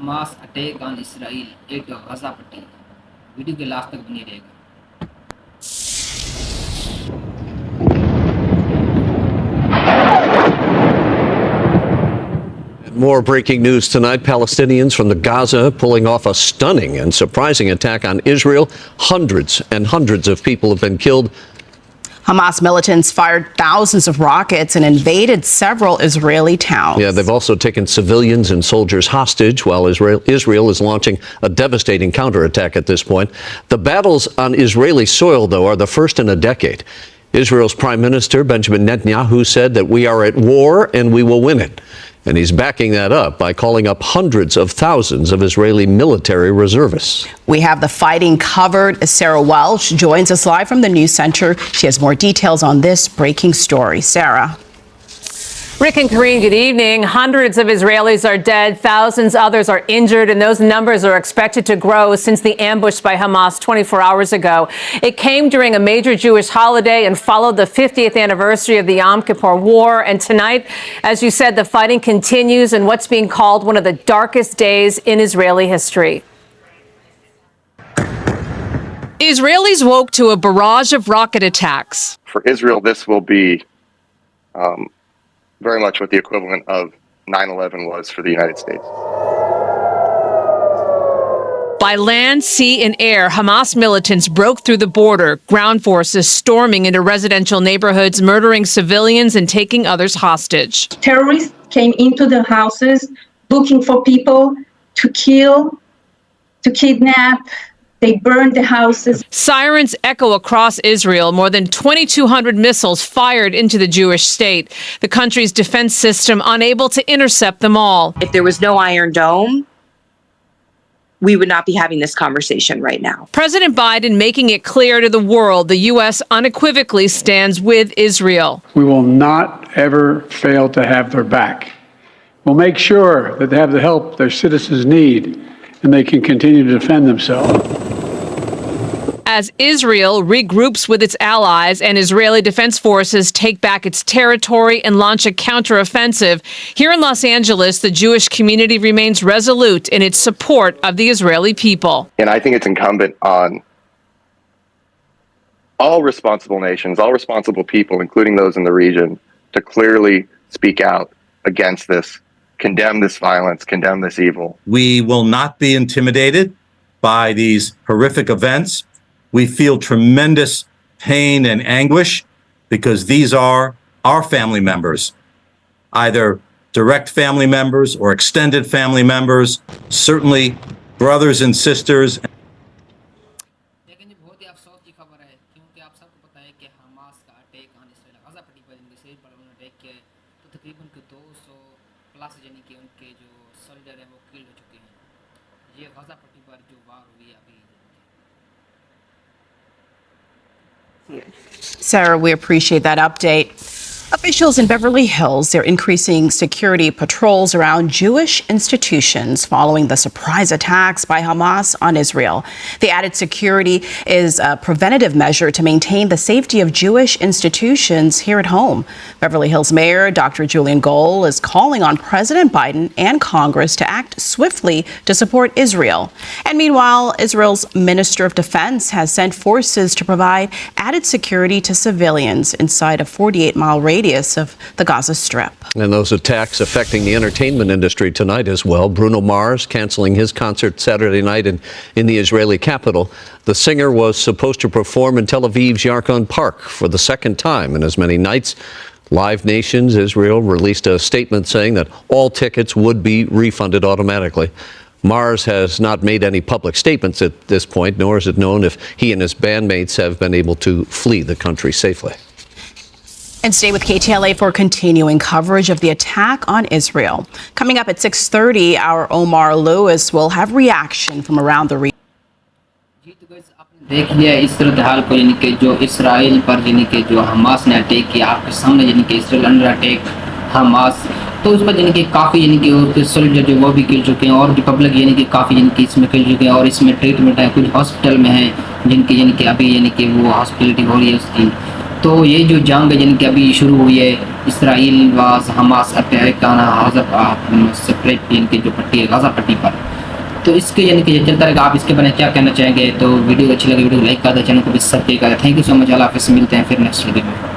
Hamas attack on Israel at Gaza पट्टी। Video के last तक बने रहेगा। More breaking news tonight. Palestinians from the Gaza pulling off a stunning and surprising attack on Israel. Hundreds and hundreds of people have been killed. Hamas militants fired thousands of rockets and invaded several Israeli towns. Yeah, they've also taken civilians and soldiers hostage while Israel is launching a devastating counterattack at this point. The battles on Israeli soil, though, are the first in a decade. Israel's Prime Minister Benjamin Netanyahu said that we are at war and we will win it. And he's backing that up by calling up hundreds of thousands of Israeli military reservists. We have the fighting covered. Sarah Welch joins us live from the news center. She has more details on this breaking story. Sarah. Rick and Karine, good evening. Hundreds of Israelis are dead. Thousands others are injured, and those numbers are expected to grow since the ambush by Hamas 24 hours ago. It came during a major Jewish holiday and followed the 50th anniversary of the Yom Kippur War. And tonight, as you said, the fighting continues in what's being called one of the darkest days in Israeli history. Israelis woke to a barrage of rocket attacks. For Israel, this will be very much what the equivalent of 9/11 was for the United States. By land, sea, and air, Hamas militants broke through the border, ground forces storming into residential neighborhoods, murdering civilians and taking others hostage. Terrorists came into the houses looking for people to kill, to kidnap. They burned the houses. Sirens echo across Israel. More than 2,200 missiles fired into the Jewish state. The country's defense system unable to intercept them all. If there was no Iron Dome, we would not be having this conversation right now. President Biden making it clear to the world the U.S. unequivocally stands with Israel. We will not ever fail to have their back. We'll make sure that they have the help their citizens need and they can continue to defend themselves. As Israel regroups with its allies and Israeli defense forces take back its territory and launch a counteroffensive, here in Los Angeles, the Jewish community remains resolute in its support of the Israeli people. And I think it's incumbent on all responsible nations, all responsible people, including those in the region, to clearly speak out against this, condemn this violence, condemn this evil. We will not be intimidated by these horrific events. We feel tremendous pain and anguish because these are our family members, either direct family members or extended family members, certainly brothers and sisters. Sarah, we appreciate that update. Officials in Beverly Hills, they're increasing security patrols around Jewish institutions following the surprise attacks by Hamas on Israel. The added security is a preventative measure to maintain the safety of Jewish institutions here at home. Beverly Hills Mayor Dr. Julian Gohl is calling on President Biden and Congress to act swiftly to support Israel. And meanwhile, Israel's Minister of Defense has sent forces to provide added security to civilians inside a 48-mile radius of the Gaza Strip. And those attacks affecting the entertainment industry tonight as well. Bruno Mars canceling his concert Saturday night in the Israeli capital. The singer was supposed to perform in Tel Aviv's Yarkon Park for the second time in as many nights. Live Nations Israel released a statement saying that all tickets would be refunded automatically. Mars has not made any public statements at this point, nor is it known if he and his bandmates have been able to flee the country safely. And stay with KTLA for continuing coverage of the attack on Israel. Coming up at 6:30, our Omar Lewis will have reaction from around the region. देख लिया इस तरह हाल को, यानी कि जो Israel पर यानी कि जो हमास ने अटैक किया आपके सामने, यानी कि इसराइल अंडर अटैक हमास, तो उस पर यानी कि काफ़ी यानी कि उसके सोल्जर जो वो भी किल चुके हैं और रिपब्लिक यानी कि काफ़ी यानी कि इसमें किल चुके हैं और इसमें ट्रीटमेंट है, कुछ हॉस्पिटल में है जिनकी यानी कि अभी यानी कि वो हॉस्पिटलिटी हो रही है उसकी। तो ये जो जंग यानी कि अभी शुरू हुई है, Israel was Hamas attack on Gaza separate यानी कि जो पट्टी है गाजा पट्टी पर, तो इसके यानी कि चलता रहेगा। आप इसके बारे में क्या कहना चाहेंगे? तो वीडियो अच्छी लगी वीडियो लाइक कर दे, चैनल को भी सब्सक्राइब कर दे। Thank you so much. Allah हाफिज़, मिलते हैं फिर नेक्स्ट वीडियो में।